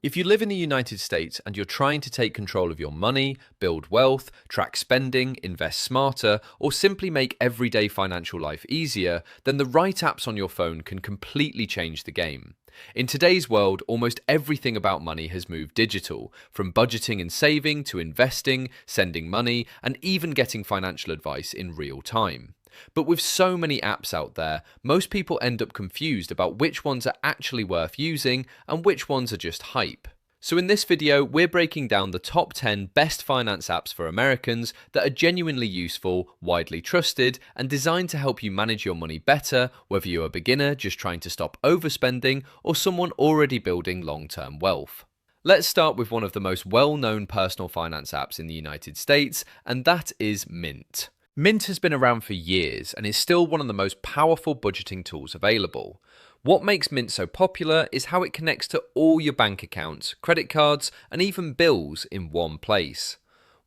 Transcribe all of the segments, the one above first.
If you live in the United States and you're trying to take control of your money, build wealth, track spending, invest smarter, or simply make everyday financial life easier, then the right apps on your phone can completely change the game. In today's world, almost everything about money has moved digital, from budgeting and saving to investing, sending money, and even getting financial advice in real time. But with so many apps out there, most people end up confused about which ones are actually worth using and which ones are just hype. So in this video, we're breaking down the top 10 best finance apps for Americans that are genuinely useful, widely trusted, and designed to help you manage your money better, whether you're a beginner just trying to stop overspending or someone already building long-term wealth. Let's start with one of the most well-known personal finance apps in the United States, and that is Mint. Mint has been around for years and is still one of the most powerful budgeting tools available. What makes Mint so popular is how it connects to all your bank accounts, credit cards, and even bills in one place.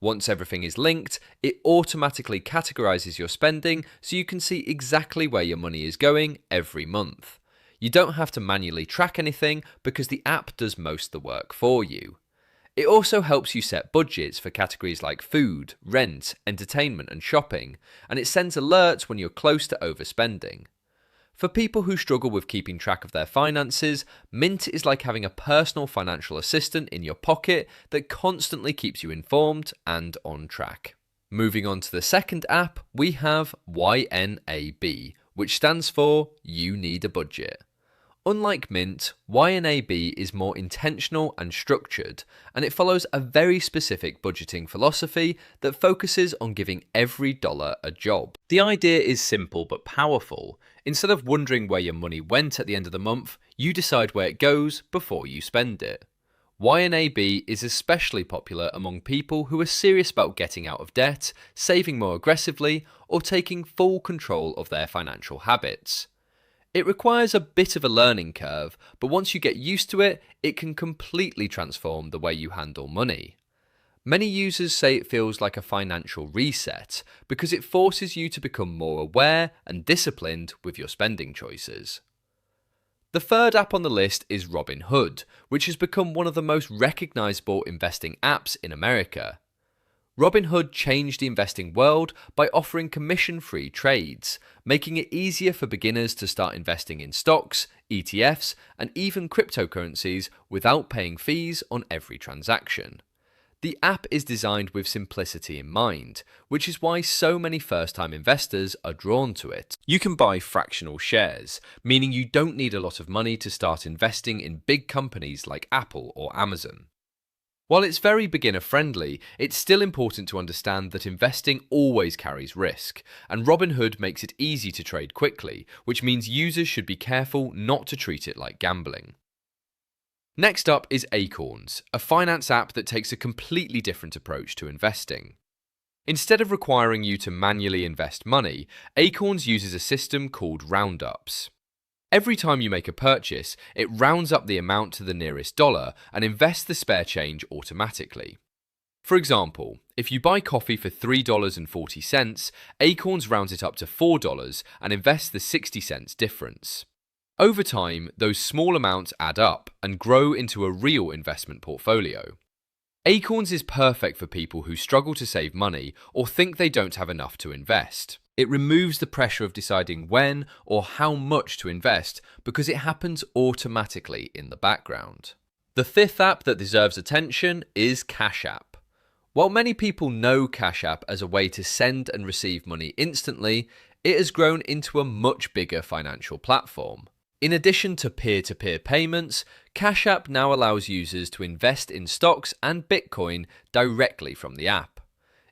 Once everything is linked, it automatically categorizes your spending so you can see exactly where your money is going every month. You don't have to manually track anything because the app does most of the work for you. It also helps you set budgets for categories like food, rent, entertainment, and shopping, and it sends alerts when you're close to overspending. For people who struggle with keeping track of their finances, Mint is like having a personal financial assistant in your pocket that constantly keeps you informed and on track. Moving on to the second app, we have YNAB, which stands for You Need a Budget. Unlike Mint, YNAB is more intentional and structured, and it follows a very specific budgeting philosophy that focuses on giving every dollar a job. The idea is simple but powerful. Instead of wondering where your money went at the end of the month, you decide where it goes before you spend it. YNAB is especially popular among people who are serious about getting out of debt, saving more aggressively, or taking full control of their financial habits. It requires a bit of a learning curve, but once you get used to it, it can completely transform the way you handle money. Many users say it feels like a financial reset because it forces you to become more aware and disciplined with your spending choices. The third app on the list is Robinhood, which has become one of the most recognizable investing apps in America. Robinhood changed the investing world by offering commission-free trades, making it easier for beginners to start investing in stocks, ETFs, and even cryptocurrencies without paying fees on every transaction. The app is designed with simplicity in mind, which is why so many first-time investors are drawn to it. You can buy fractional shares, meaning you don't need a lot of money to start investing in big companies like Apple or Amazon. While it's very beginner-friendly, it's still important to understand that investing always carries risk, and Robinhood makes it easy to trade quickly, which means users should be careful not to treat it like gambling. Next up is Acorns, a finance app that takes a completely different approach to investing. Instead of requiring you to manually invest money, Acorns uses a system called roundups. Every time you make a purchase, it rounds up the amount to the nearest dollar and invests the spare change automatically. For example, if you buy coffee for $3.40, Acorns rounds it up to $4 and invests the 60 cents difference. Over time, those small amounts add up and grow into a real investment portfolio. Acorns is perfect for people who struggle to save money or think they don't have enough to invest. It removes the pressure of deciding when or how much to invest because it happens automatically in the background. The fifth app that deserves attention is Cash App. While many people know Cash App as a way to send and receive money instantly, it has grown into a much bigger financial platform. In addition to peer-to-peer payments, Cash App now allows users to invest in stocks and Bitcoin directly from the app.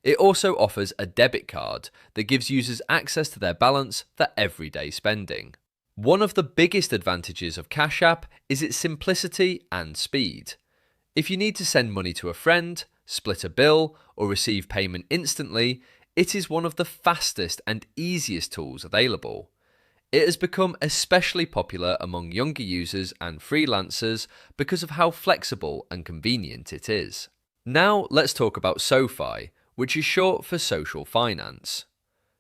It also offers a debit card that gives users access to their balance for everyday spending. One of the biggest advantages of Cash App is its simplicity and speed. If you need to send money to a friend, split a bill, or receive payment instantly, it is one of the fastest and easiest tools available. It has become especially popular among younger users and freelancers because of how flexible and convenient it is. Now let's talk about SoFi, which is short for social finance.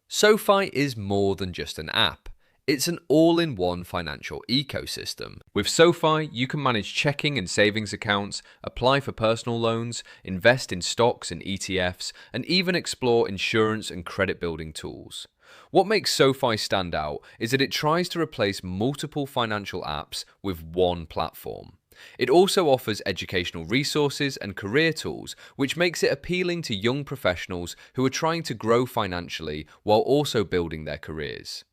SoFi is more than just an app. It's an all-in-one financial ecosystem. With SoFi, you can manage checking and savings accounts, apply for personal loans, invest in stocks and ETFs, and even explore insurance and credit-building tools. What makes SoFi stand out is that it tries to replace multiple financial apps with one platform. It also offers educational resources and career tools, which makes it appealing to young professionals who are trying to grow financially while also building their careers.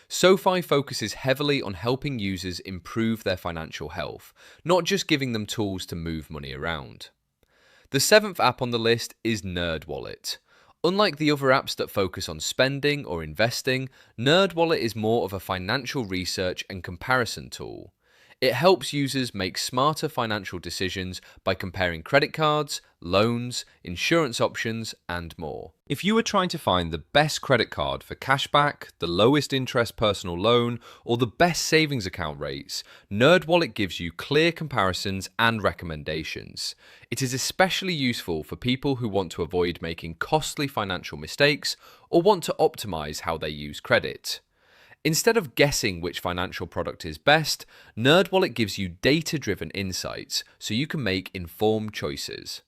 SoFi focuses heavily on helping users improve their financial health, not just giving them tools to move money around. The seventh app on the list is NerdWallet. Unlike the other apps that focus on spending or investing, NerdWallet is more of a financial research and comparison tool. It helps users make smarter financial decisions by comparing credit cards, loans, insurance options, and more. If you are trying to find the best credit card for cashback, the lowest interest personal loan, or the best savings account rates, NerdWallet gives you clear comparisons and recommendations. It is especially useful for people who want to avoid making costly financial mistakes or want to optimize how they use credit. Instead of guessing which financial product is best, NerdWallet gives you data-driven insights so you can make informed choices.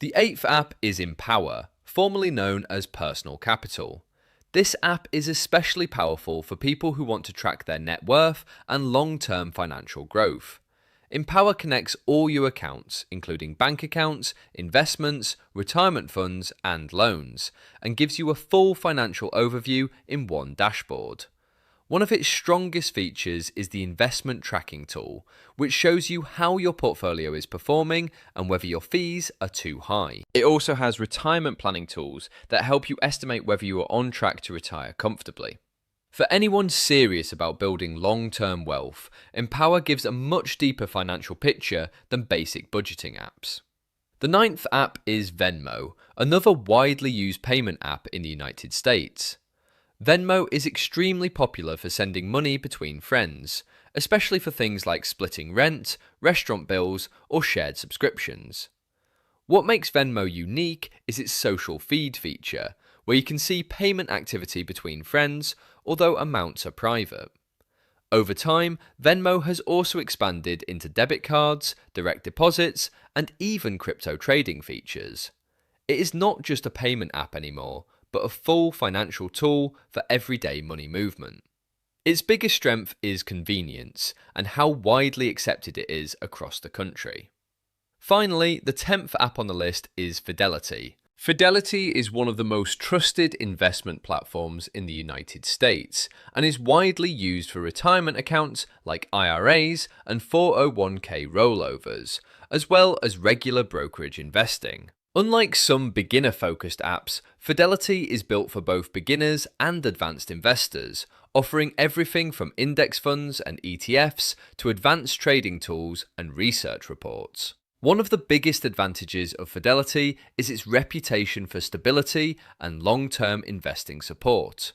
The eighth app is Empower, formerly known as Personal Capital. This app is especially powerful for people who want to track their net worth and long-term financial growth. Empower connects all your accounts, including bank accounts, investments, retirement funds, and loans, and gives you a full financial overview in one dashboard. One of its strongest features is the investment tracking tool, which shows you how your portfolio is performing and whether your fees are too high. It also has retirement planning tools that help you estimate whether you are on track to retire comfortably. For anyone serious about building long-term wealth, Empower gives a much deeper financial picture than basic budgeting apps. The ninth app is Venmo, another widely used payment app in the United States. Venmo is extremely popular for sending money between friends, especially for things like splitting rent, restaurant bills, or shared subscriptions. What makes Venmo unique is its social feed feature, where you can see payment activity between friends, although amounts are private. Over time, Venmo has also expanded into debit cards, direct deposits, and even crypto trading features. It is not just a payment app anymore, but a full financial tool for everyday money movement. Its biggest strength is convenience and how widely accepted it is across the country. Finally, the 10th app on the list is Fidelity. Fidelity is one of the most trusted investment platforms in the United States and is widely used for retirement accounts like IRAs and 401k rollovers, as well as regular brokerage investing. Unlike some beginner-focused apps, Fidelity is built for both beginners and advanced investors, offering everything from index funds and ETFs to advanced trading tools and research reports. One of the biggest advantages of Fidelity is its reputation for stability and long-term investing support.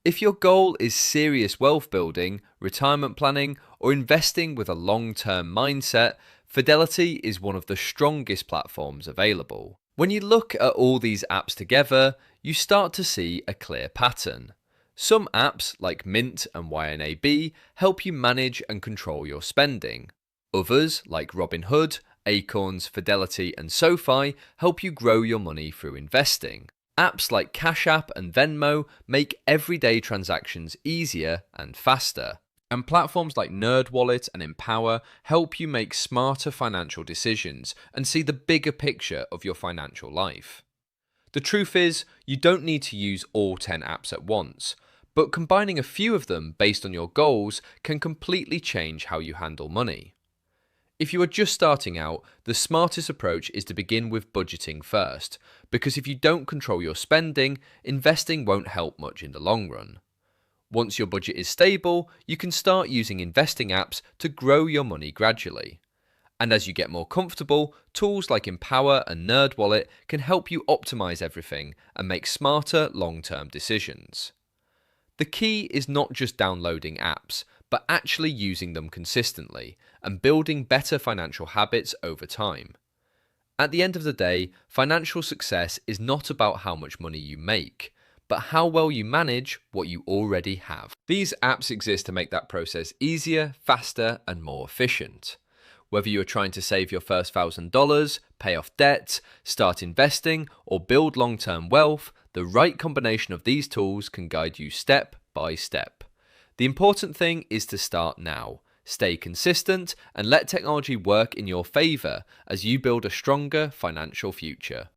If your goal is serious wealth building, retirement planning, or investing with a long-term mindset, Fidelity is one of the strongest platforms available. When you look at all these apps together, you start to see a clear pattern. Some apps, like Mint and YNAB, help you manage and control your spending. Others, like Robinhood, Acorns, Fidelity, and SoFi, help you grow your money through investing. Apps like Cash App and Venmo make everyday transactions easier and faster. And platforms like NerdWallet and Empower help you make smarter financial decisions and see the bigger picture of your financial life. The truth is, you don't need to use all 10 apps at once, but combining a few of them based on your goals can completely change how you handle money. If you are just starting out, the smartest approach is to begin with budgeting first, because if you don't control your spending, investing won't help much in the long run. Once your budget is stable, you can start using investing apps to grow your money gradually. And as you get more comfortable, tools like Empower and NerdWallet can help you optimize everything and make smarter long-term decisions. The key is not just downloading apps, but actually using them consistently and building better financial habits over time. At the end of the day, financial success is not about how much money you make, but how well you manage what you already have. These apps exist to make that process easier, faster, and more efficient. Whether you are trying to save your first $1,000, pay off debts, start investing, or build long-term wealth, the right combination of these tools can guide you step by step. The important thing is to start now. Stay consistent and let technology work in your favor as you build a stronger financial future.